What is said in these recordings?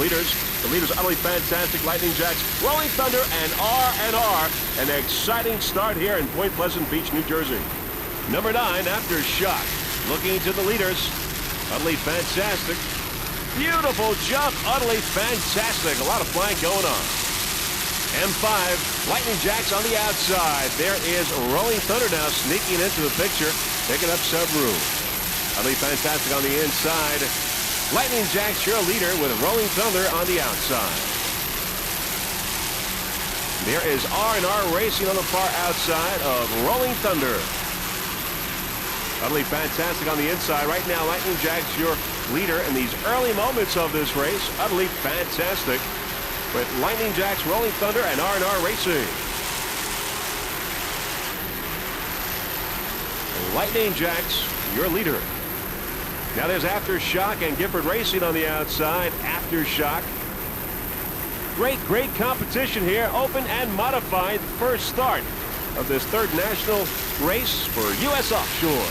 leaders. The leaders utterly fantastic. Lightning Jacks, Rolling Thunder, and R&R. An exciting start here in Point Pleasant Beach, New Jersey. Number 9, Aftershock. Looking to the leaders. Utterly fantastic. Beautiful jump. Utterly fantastic. A lot of flying going on. M5, Lightning Jacks on the outside. There is Rolling Thunder now sneaking into the picture, picking up some room. Utterly fantastic on the inside. Lightning Jacks, your leader, with Rolling Thunder on the outside. There is R&R Racing on the far outside of Rolling Thunder. Utterly fantastic on the inside. Right now, Lightning Jacks, your leader in these early moments of this race. Utterly fantastic with Lightning Jacks, Rolling Thunder, and R&R Racing. Lightning Jacks, your leader. Now there's Aftershock and Gifford Racing on the outside. Aftershock. Great competition here. Open and modified first start of this third national race for U.S. Offshore.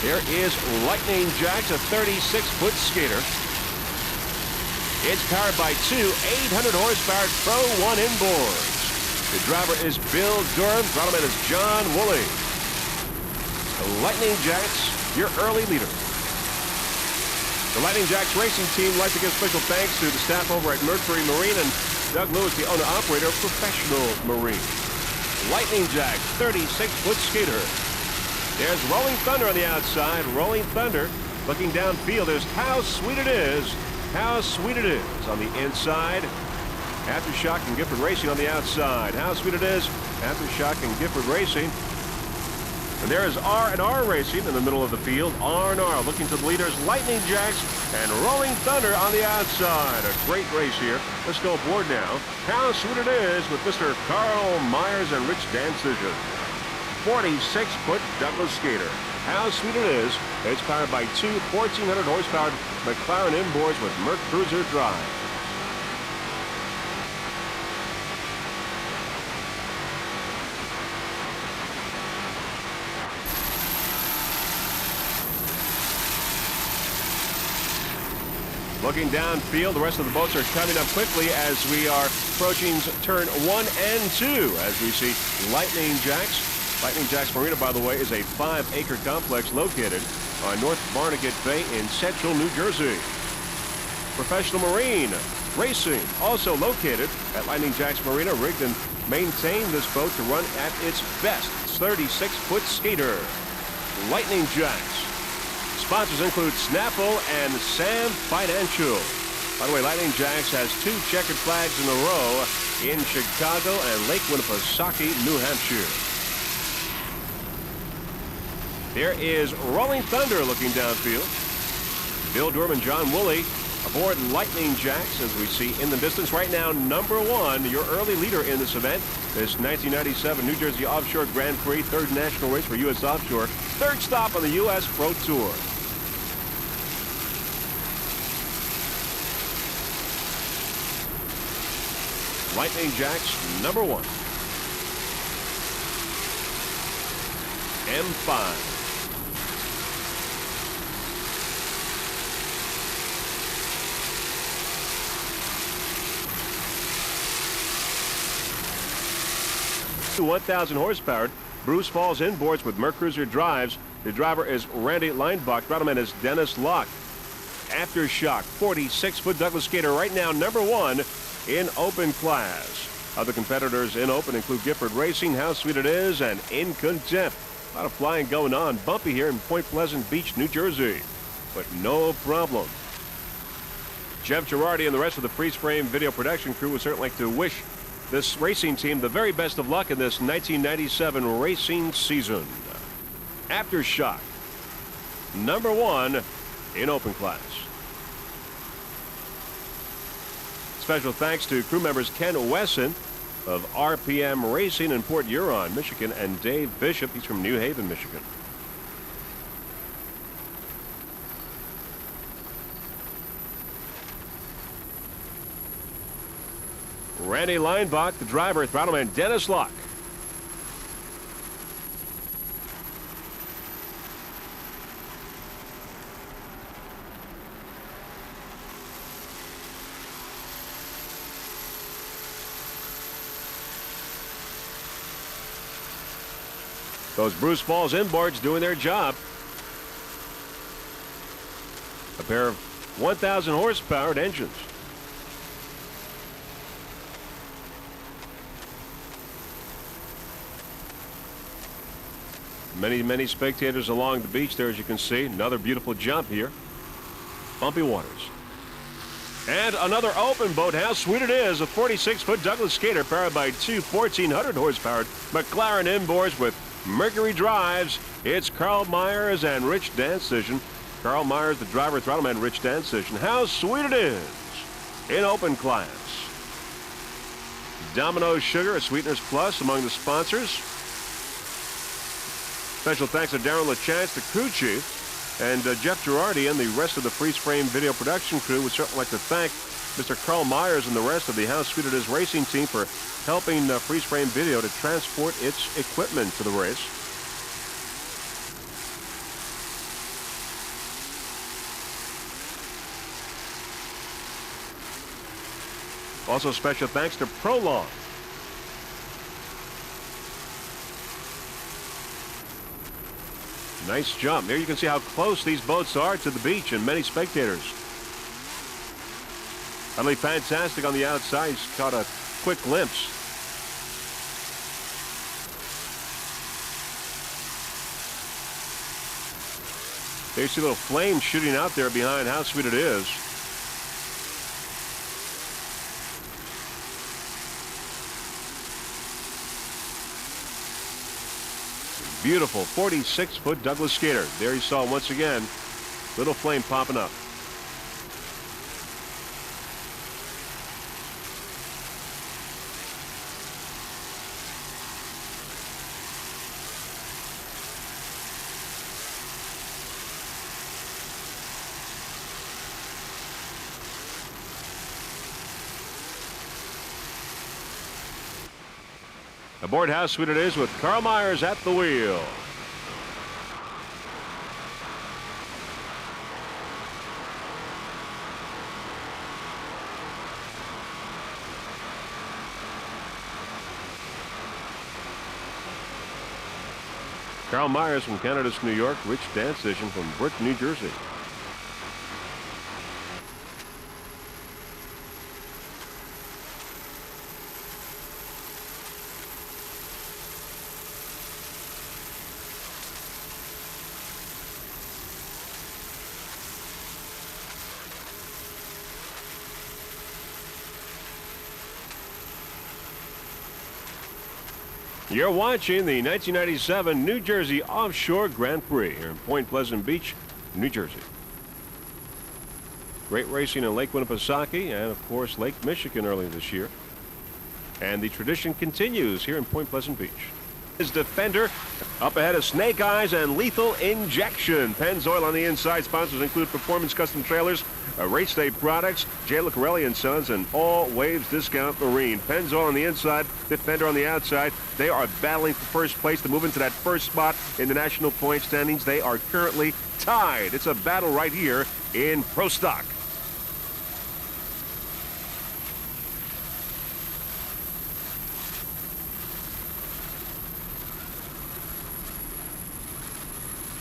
There is Lightning Jacks, a 36-foot skater. It's powered by two 800-horsepower Pro 1 inboards. The driver is Bill Durham. Throttle man is John Woolley. The Lightning Jacks, your early leader. The Lightning Jacks racing team would like to give special thanks to the staff over at Mercury Marine and Doug Lewis, the owner-operator of Professional Marine. Lightning Jacks, 36-foot skater. There's Rolling Thunder on the outside. Rolling Thunder looking downfield. There's How Sweet It Is. How Sweet It Is on the inside. Aftershock and Gifford Racing on the outside. How Sweet It Is. Aftershock and Gifford Racing. And there is R&R Racing in the middle of the field. R&R looking to the leaders, Lightning Jacks and Rolling Thunder on the outside. A great race here. Let's go aboard now. How Sweet It Is with Mr. Carl Myers and Rich Dancision. 46-foot Douglas skater. How Sweet It Is. It's powered by two 1,400-horsepower McLaren inboards with Merc Cruiser drive. Looking downfield, the rest of the boats are coming up quickly as we are approaching turn 1 and 2 as we see Lightning Jacks. Lightning Jacks Marina, by the way, is a 5-acre complex located on North Barnegat Bay in central New Jersey. Professional Marine Racing, also located at Lightning Jacks Marina, rigged and maintained this boat to run at its best. 36-foot skater, Lightning Jacks. Sponsors include Snapple and Sam Financial. By the way, Lightning Jacks has 2 checkered flags in a row in Chicago and Lake Winnipesaukee, New Hampshire. There is Rolling Thunder looking downfield. Bill Durham and John Woolley aboard Lightning Jacks as we see in the distance right now. Number 1, your early leader in this event, this 1997 New Jersey Offshore Grand Prix, third national race for U.S. Offshore, third stop on the U.S. Pro Tour. Lightning Jacks, number 1. M5. To 1,000 horsepower, Bruce Falls inboards with Merc Cruiser drives. The driver is Randy Leinbach. Throttleman is Dennis Locke. Aftershock, 46-foot Douglas skater, right now number 1 in open class. Other competitors in open include Gifford Racing, How Sweet It Is, and In Contempt. A lot of flying going on. Bumpy here in Point Pleasant Beach, New Jersey, but no problem. Jeff Girardi and the rest of the Freeze Frame video production crew would certainly like to wish this racing team the very best of luck in this 1997 racing season. Aftershock, number 1 in open class. Special thanks to crew members Ken Wesson of RPM Racing in Port Huron, Michigan, and Dave Bishop. He's from New Haven, Michigan. Randy Leinbach, the driver, throttleman Dennis Locke. Those Bruce Falls inboards doing their job. A pair of 1,000 horsepower engines. Many spectators along the beach there, as you can see. Another beautiful jump here. Bumpy waters. And another open boat. How sweet it is. A 46-foot Douglas skater powered by two 1,400 horsepower McLaren inboards with Mercury drives. It's Carl Myers and Rich Dancision. Carl Myers, the driver, throttleman, Rich Dancision. How sweet it is in open class. Domino's Sugar, a Sweeteners Plus among the sponsors. Special thanks to Darren LaChance, the crew chief, and Jeff Girardi and the rest of the Freeze Frame video production crew. Would certainly like to thank Mr. Carl Myers and the rest of the How Sweet It Is racing team for helping Freeze Frame Video to transport its equipment to the race. Also special thanks to Prolong. Nice jump. There you can see how close these boats are to the beach and many spectators. Utterly fantastic on the outside. He's caught a quick glimpse. There you see little flames shooting out there behind How Sweet It Is. Beautiful 46-foot Douglas skater. There you saw once again, little flame popping up. Aboard How Sweet It Is with Carl Myers at the wheel. Carl Myers from Canada's New York, Rich Dancision from Brick, New Jersey. You're watching the 1997 New Jersey Offshore Grand Prix here in Point Pleasant Beach, New Jersey. Great racing in Lake Winnipesaukee and, of course, Lake Michigan earlier this year. And the tradition continues here in Point Pleasant Beach. His Defender up ahead of Snake Eyes and Lethal Injection. Pennzoil on the inside. Sponsors include Performance Custom Trailers, Race Day Products, J. Lucarelli and Sons, and All Waves Discount Marine. Pennzoil on the inside, Defender on the outside. They are battling for first place to move into that first spot in the national point standings. They are currently tied. It's a battle right here in Pro Stock.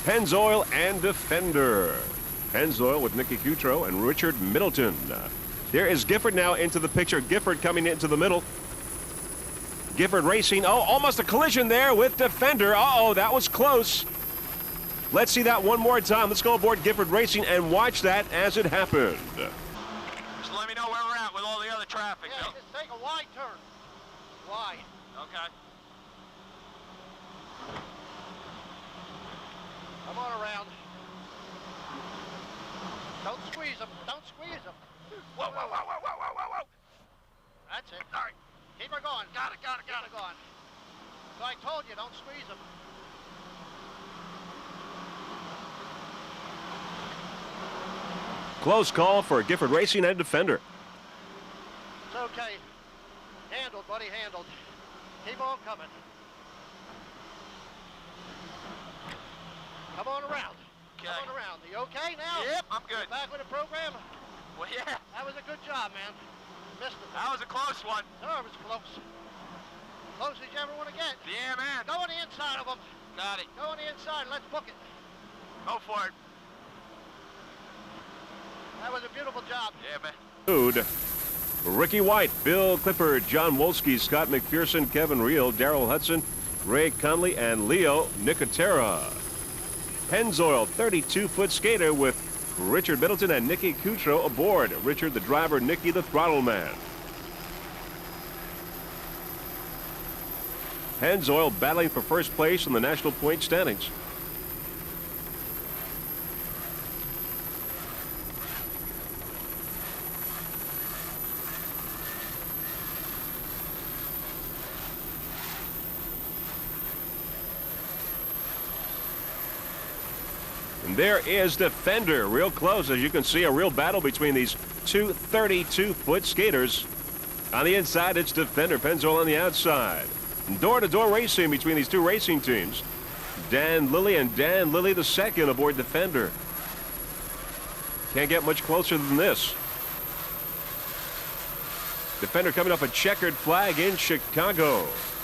Pennzoil and Defender. Pennzoil with Nicky Cutro and Richard Middleton. There is Gifford now into the picture. Gifford coming into the middle. Gifford racing. Oh, almost a collision there with Defender. Uh-oh, that was close. Let's see that one more time. Let's go aboard Gifford Racing and watch that as it happened. Just let me know where we're at with all the other traffic. Yeah, just take a wide turn. Wide. Okay. Come on around. Don't squeeze them. Don't squeeze them. Whoa, whoa, whoa, whoa, whoa, whoa, whoa, whoa. That's it. All right. Keep her going. Got it, got it, got it. Keep her going. So I told you, don't squeeze them. Close call for Gifford Racing and Defender. It's okay. Handled, buddy, handled. Keep on coming. Come on around. Okay. Come on around. You okay now? Yep, I'm good. You back with the program? Well, yeah. That was a good job, man. Missed it. That was a close one. No, it was close. Close as you ever want to get. Yeah, man. Go on the inside of them. Got it. Go on the inside. Let's book it. Go for it. That was a beautiful job. Yeah, man. Food. Ricky White, Bill Clifford, John Wolski, Scott McPherson, Kevin Reel, Darrell Hudson, Ray Conley, and Leo Nicotera. Pennzoil, 32-foot skater with Richard Middleton and Nicky Coutreau aboard. Richard the driver, Nicky the throttle man. Pennzoil battling for first place in the national point standings. And there is Defender, real close. As you can see, a real battle between these two 32-foot skaters. On the inside, it's Defender, Pennzoil on the outside. Door-to-door racing between these two racing teams. Dan Lilly and Dan Lilly II aboard Defender. Can't get much closer than this. Defender coming off a checkered flag in Chicago.